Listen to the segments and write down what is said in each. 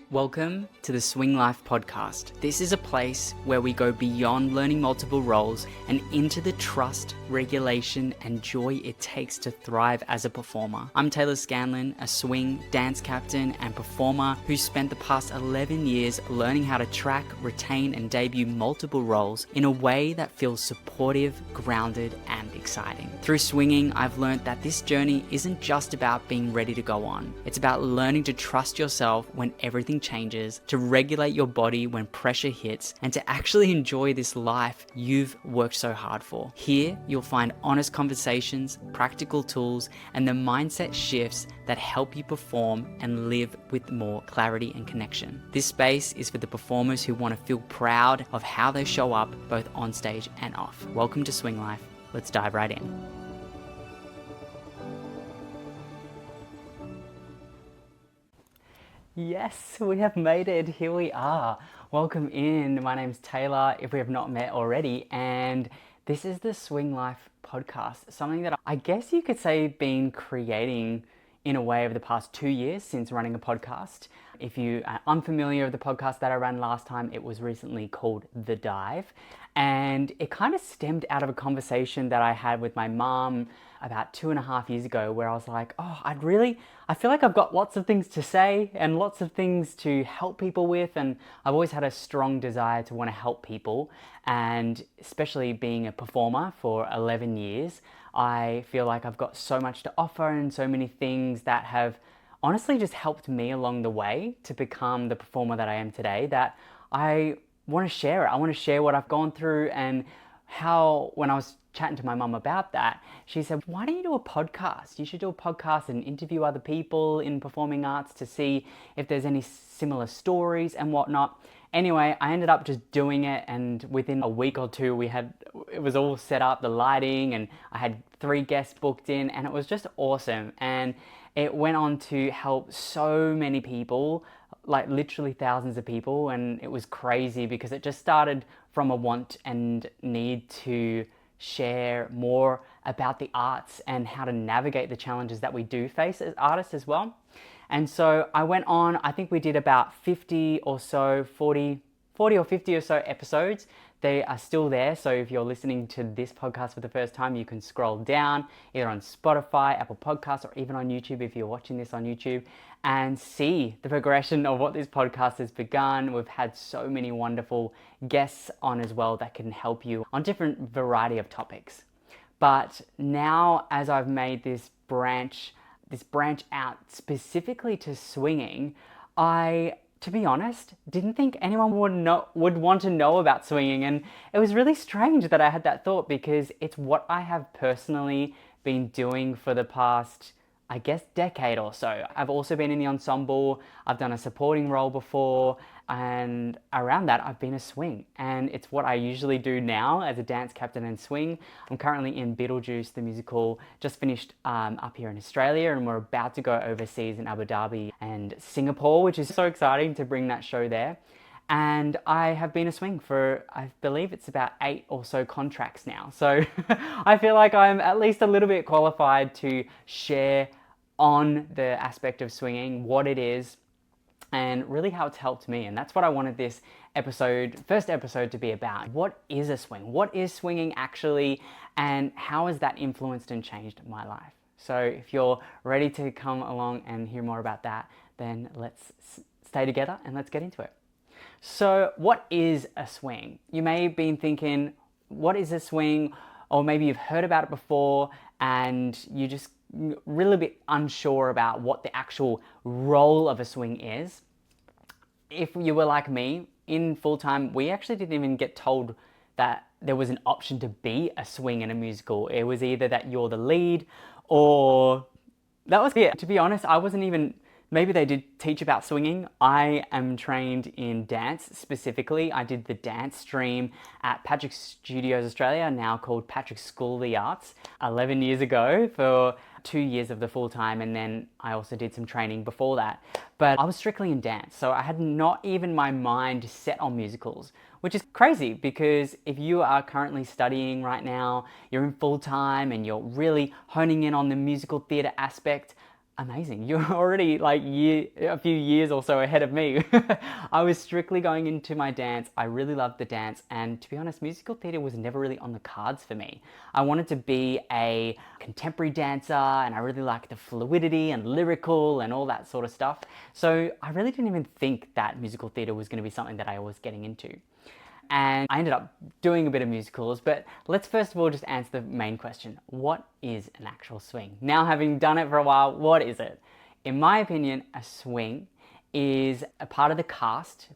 Welcome to the Swing Life podcast. This is a place where we go beyond learning multiple roles and into the trust, regulation, and joy it takes to thrive as a performer. I'm Taylor Scanlon, a swing, dance captain, and performer who spent the past 11 years learning how to track, retain, and debut multiple roles in a way that feels supportive, grounded, and exciting. Through swinging, I've learned that this journey isn't just about being ready to go on. It's about learning to trust yourself when everything changes, to regulate your body when pressure hits, and to actually enjoy this life you've worked so hard for. Here, you'll find honest conversations, practical tools, and the mindset shifts that help you perform and live with more clarity and connection. This space is for the performers who want to feel proud of how they show up both on stage and off. Welcome to Swing Life. Let's dive right in. Yes, we have made it. Here we are. Welcome in. My name's Taylor, if we have not met already, and this is the Swing Life podcast, something that I guess you could say been creating in a way over the past 2 years since running a podcast. If you are unfamiliar with the podcast that I ran last time, it was recently called The Dive, and it kind of stemmed out of a conversation that I had with my mom about 2.5 years ago, where I was like, I feel like I've got lots of things to say and lots of things to help people with, and I've always had a strong desire to want to help people, and especially being a performer for 11 years, I feel like I've got so much to offer and so many things that have honestly just helped me along the way to become the performer that I am today, that I want to share it. I want to share what I've gone through, and how, when I was chatting to my mum about that, she said, why don't you do a podcast? You should do a podcast and interview other people in performing arts to see if there's any similar stories and whatnot. Anyway, I ended up just doing it, and within a week or two, it was all set up, the lighting, and I had 3 guests booked in, and it was just awesome. And it went on to help so many people, like literally thousands of people, and it was crazy because it just started from a want and need to share more about the arts and how to navigate the challenges that we do face as artists as well. And so I went on, I think we did about 50 or so, 40 or 50 or so episodes. They are still there, so if you're listening to this podcast for the first time, you can scroll down either on Spotify, Apple Podcasts, or even on YouTube if you're watching this on YouTube, and see the progression of what this podcast has begun. We've had so many wonderful guests on as well that can help you on different variety of topics. But now, as I've made this branch out specifically to swinging, to be honest, didn't think anyone would want to know about swinging, and it was really strange that I had that thought, because it's what I have personally been doing for the past, I guess, decade or so. I've also been in the ensemble, I've done a supporting role before, and around that I've been a swing, and it's what I usually do now as a dance captain and swing. I'm currently in Beetlejuice, the musical, just finished up here in Australia, and we're about to go overseas in Abu Dhabi and Singapore, which is so exciting to bring that show there. And I have been a swing for, I believe it's about 8 or so contracts now. So I feel like I'm at least a little bit qualified to share on the aspect of swinging, what it is, and really how it's helped me. And that's what I wanted this first episode to be about. What is a swing? What is swinging actually? And how has that influenced and changed my life? So if you're ready to come along and hear more about that, then let's stay together and let's get into it. So what is a swing? You may have been thinking, what is a swing? Or maybe you've heard about it before and you just really a bit unsure about what the actual role of a swing is. If you were like me, in full-time, we actually didn't even get told that there was an option to be a swing in a musical. It was either that you're the lead, or that was it. To be honest, I wasn't even, maybe they did teach about swinging. I am trained in dance specifically. I did the dance stream at Patrick Studios Australia, now called Patrick School of the Arts, 11 years ago for 2 years of the full-time, and then I also did some training before that. But I was strictly in dance, so I had not even my mind set on musicals, which is crazy, because if you are currently studying right now, you're in full-time and you're really honing in on the musical theatre aspect, amazing. You're already like a few years or so ahead of me. I was strictly going into my dance. I really loved the dance, and to be honest, musical theatre was never really on the cards for me. I wanted to be a contemporary dancer, and I really liked the fluidity and lyrical and all that sort of stuff. So I really didn't even think that musical theatre was going to be something that I was getting into. And I ended up doing a bit of musicals, but let's first of all just answer the main question. What is an actual swing? Now, having done it for a while, what is it? In my opinion, a swing is a part of the cast,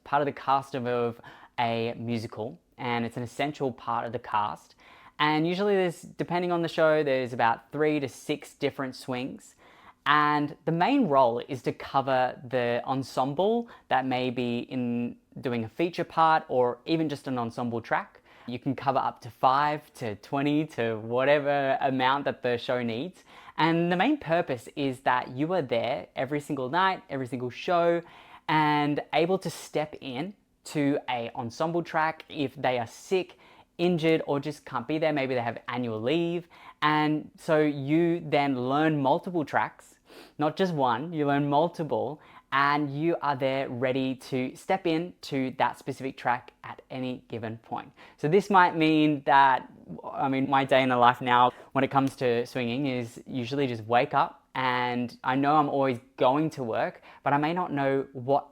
of a musical, and it's an essential part of the cast. And usually there's, depending on the show, there's about 3 to 6 different swings. And the main role is to cover the ensemble that may be in doing a feature part or even just an ensemble track. You can cover up to 5 to 20 to whatever amount that the show needs. And the main purpose is that you are there every single night, every single show, and able to step in to a ensemble track if they are sick, injured, or just can't be there. Maybe they have annual leave. And so you then learn multiple tracks, not just one, you learn multiple, and you are there ready to step in to that specific track at any given point. So this might mean that, my day in the life now when it comes to swinging is usually just wake up, and I know I'm always going to work, but I may not know what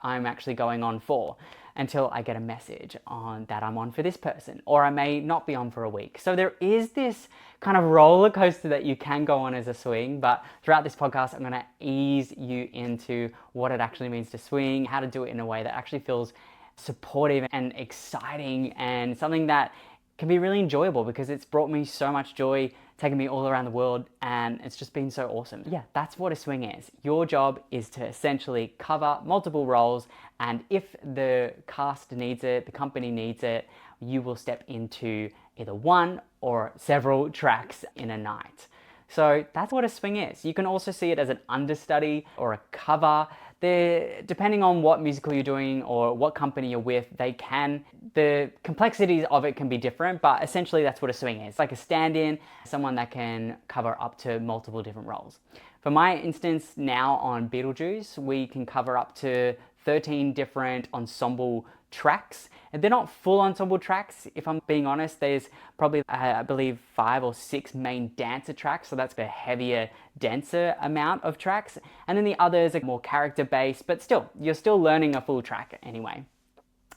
I'm actually going on for until I get a message on that I'm on for this person, or I may not be on for a week. So there is this kind of roller coaster that you can go on as a swing, but throughout this podcast, I'm gonna ease you into what it actually means to swing, how to do it in a way that actually feels supportive and exciting, and something that can be really enjoyable because it's brought me so much joy, taking me all around the world, and it's just been so awesome. Yeah, that's what a swing is. Your job is to essentially cover multiple roles, and if the cast needs it, the company needs it, you will step into either one or several tracks in a night. So that's what a swing is. You can also see it as an understudy or a cover. Depending on what musical you're doing or what company you're with, the complexities of it can be different, but essentially that's what a swing is. Like a stand-in, someone that can cover up to multiple different roles. For my instance, now on Beetlejuice, we can cover up to 13 different ensemble tracks. And they're not full ensemble tracks, if I'm being honest. There's probably, I believe, 5 or 6 main dancer tracks, so that's the heavier, denser amount of tracks. And then the others are more character-based, but still, you're still learning a full track anyway.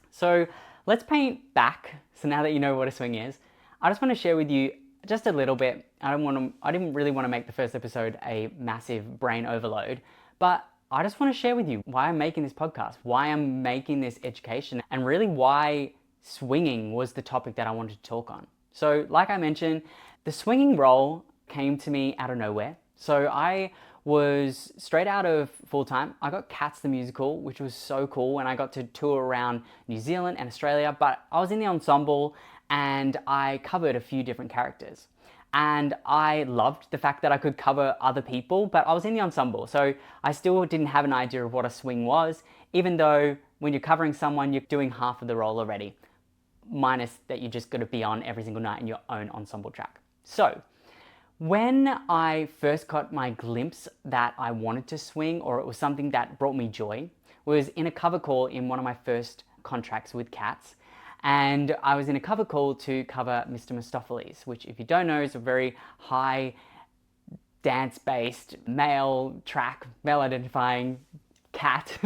So let's paint back. So now that you know what a swing is, I just want to share with you just a little bit. I didn't really want to make the first episode a massive brain overload, but I just want to share with you why I'm making this podcast, why I'm making this education, and really why swinging was the topic that I wanted to talk on. So like I mentioned, the swinging role came to me out of nowhere. So I was straight out of full-time. I got Cats the Musical, which was so cool, and I got to tour around New Zealand and Australia, but I was in the ensemble and I covered a few different characters. And I loved the fact that I could cover other people, but I was in the ensemble, so I still didn't have an idea of what a swing was, even though when you're covering someone, you're doing half of the role already, minus that you just got to be on every single night in your own ensemble track. So when I first got my glimpse that I wanted to swing, or it was something that brought me joy, was in a cover call in one of my first contracts with Cats. And I was in a cover call to cover Mr. Mistopheles, which, if you don't know, is a very high dance-based male identifying cat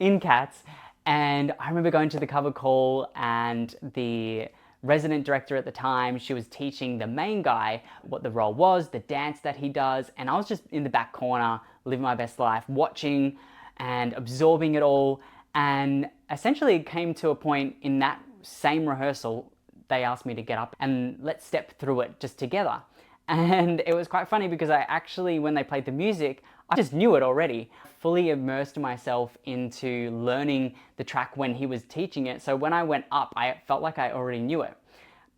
in Cats. And I remember going to the cover call, and the resident director at the time, she was teaching the main guy what the role was, the dance that he does, and I was just in the back corner, living my best life, watching and absorbing it all. And essentially it came to a point in that same rehearsal, they asked me to get up and let's step through it just together. And it was quite funny because I actually, when they played the music, I just knew it already. Fully immersed myself into learning the track when he was teaching it. So when I went up, I felt like I already knew it.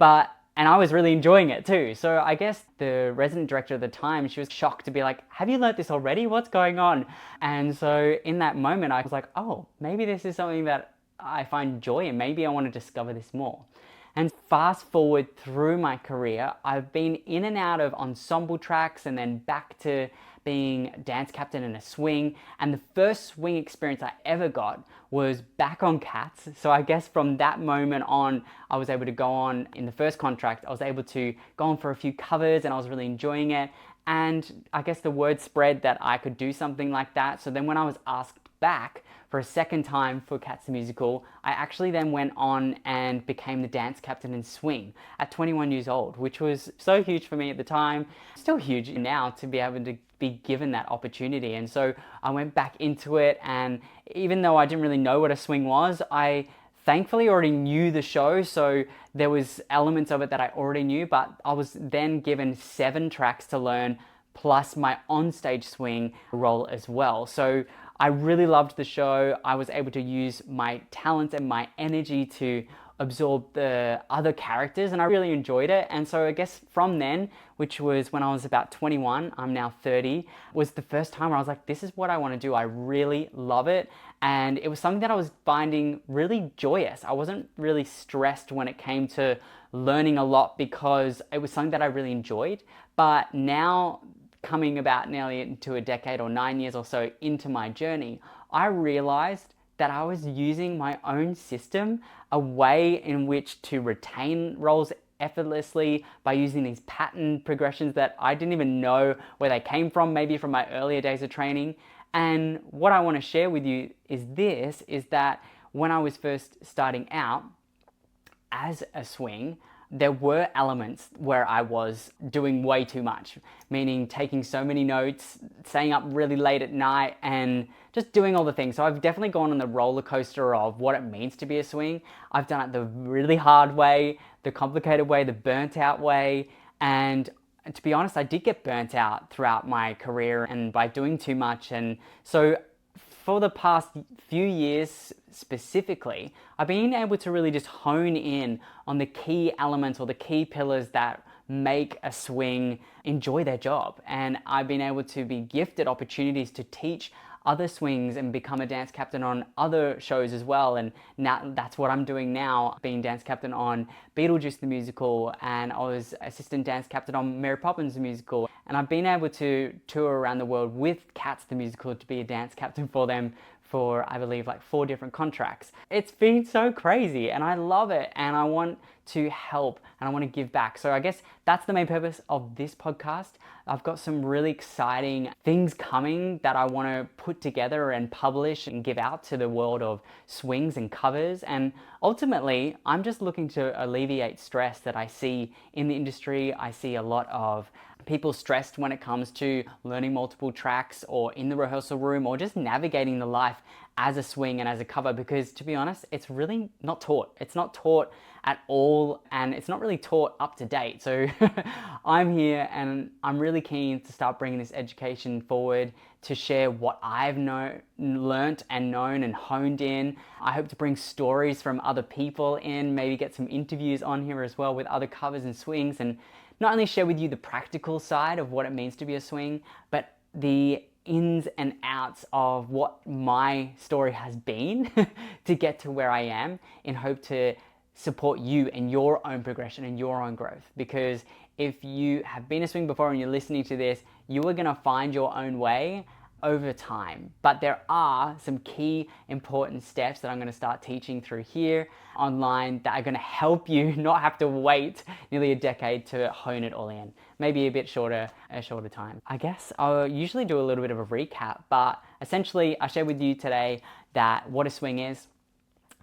And I was really enjoying it too. So I guess the resident director at the time, she was shocked to be like, have you learnt this already? What's going on? And so in that moment, I was like, oh, maybe this is something that I find joy in. Maybe I want to discover this more. And fast forward through my career, I've been in and out of ensemble tracks and then back to being dance captain in a swing. And the first swing experience I ever got was back on Cats. So I guess from that moment on, I was able to go on in the first contract, I was able to go on for a few covers and I was really enjoying it. And I guess the word spread that I could do something like that. So then when I was asked back for a second time for Cats the Musical, I actually then went on and became the dance captain in Swing at 21 years old, which was so huge for me at the time. Still huge now to be able to be given that opportunity. And so I went back into it, and even though I didn't really know what a swing was, I thankfully already knew the show, so there was elements of it that I already knew, but I was then given 7 tracks to learn plus my onstage swing role as well. So I really loved the show. I was able to use my talent and my energy to absorb the other characters, and I really enjoyed it. And so I guess from then, which was when I was about 21, I'm now 30, was the first time where I was like, this is what I want to do. I really love it. And it was something that I was finding really joyous. I wasn't really stressed when it came to learning a lot because it was something that I really enjoyed. But now, coming about nearly into a decade or 9 years or so into my journey, I realized that I was using my own system, a way in which to retain roles effortlessly by using these pattern progressions that I didn't even know where they came from, maybe from my earlier days of training. And what I want to share with you is that when I was first starting out as a swing, there were elements where I was doing way too much, meaning taking so many notes, staying up really late at night, and just doing all the things. So I've definitely gone on the roller coaster of what it means to be a swing. I've done it the really hard way, the complicated way, the burnt out way, and to be honest, I did get burnt out throughout my career and by doing too much. And so for the past few years specifically, I've been able to really just hone in on the key elements or the key pillars that make a swing enjoy their job. And I've been able to be gifted opportunities to teach other swings and become a dance captain on other shows as well. And now that's what I'm doing now, being dance captain on Beetlejuice the musical, and I was assistant dance captain on Mary Poppins the musical. And I've been able to tour around the world with Cats the musical to be a dance captain for them for, I believe, like 4 different contracts. It's been so crazy and I love it, and I want to help and I want to give back. So I guess that's the main purpose of this podcast. I've got some really exciting things coming that I want to put together and publish and give out to the world of swings and covers. And ultimately, I'm just looking to alleviate stress that I see in the industry. I see a lot of people stressed when it comes to learning multiple tracks or in the rehearsal room or just navigating the life as a swing and as a cover, because to be honest, it's really not taught. It's not taught at all, and it's not really taught up to date. So I'm here and I'm really keen to start bringing this education forward to share what I've learnt and known and honed in. I hope to bring stories from other people in, maybe get some interviews on here as well with other covers and swings, and not only share with you the practical side of what it means to be a swing, but the ins and outs of what my story has been to get to where I am, in hope to support you in your own progression and your own growth. Because if you have been a swing before and you're listening to this, you are going to find your own way over time. But there are some key important steps that I'm going to start teaching through here online that are going to help you not have to wait nearly a decade to hone it all in. Maybe a shorter time. I guess I'll usually do a little bit of a recap, but essentially I share with you today that what a swing is.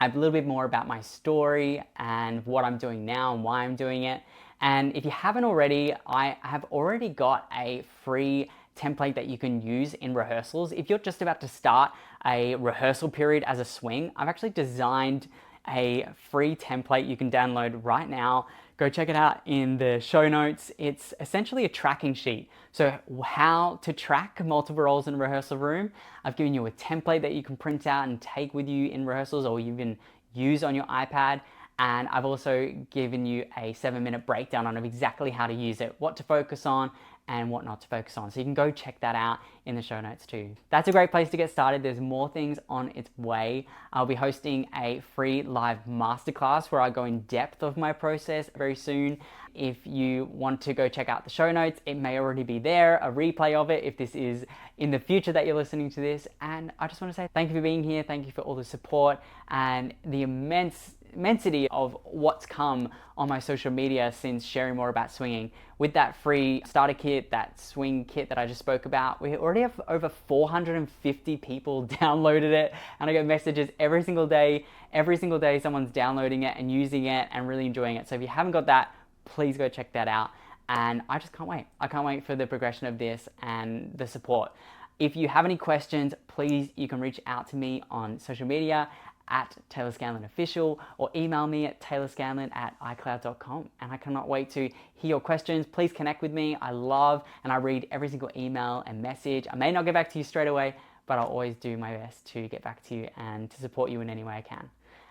I have a little bit more about my story and what I'm doing now and why I'm doing it. And if you haven't already, I have already got a free template that you can use in rehearsals. If you're just about to start a rehearsal period as a swing, I've actually designed a free template you can download right now. Go check it out in the show notes. It's essentially a tracking sheet. So how to track multiple roles in a rehearsal room. I've given you a template that you can print out and take with you in rehearsals, or even use on your iPad. And I've also given you a 7-minute breakdown on exactly how to use it, what to focus on, and what not to focus on. So you can go check that out in the show notes too. That's a great place to get started. There's more things on its way. I'll be hosting a free live masterclass where I go in depth of my process very soon. If you want to go check out the show notes, it may already be there, a replay of it if this is in the future that you're listening to this. And I just want to say thank you for being here. Thank you for all the support and the immensity of what's come on my social media since sharing more about swinging. With that free starter kit, that swing kit that I just spoke about, we already have over 450 people downloaded it, and I get messages every single day. Every single day someone's downloading it and using it and really enjoying it. So if you haven't got that, please go check that out. And I just can't wait. I can't wait for the progression of this and the support. If you have any questions, please, you can reach out to me on social media at Taylor Scanlon Official, or email me at taylorscanlon@icloud.com. And I cannot wait to hear your questions. Please connect with me. I love and I read every single email and message. I may not get back to you straight away, but I'll always do my best to get back to you and to support you in any way I can.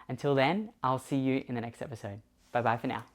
Until then, I'll see you in the next episode. Bye bye for now.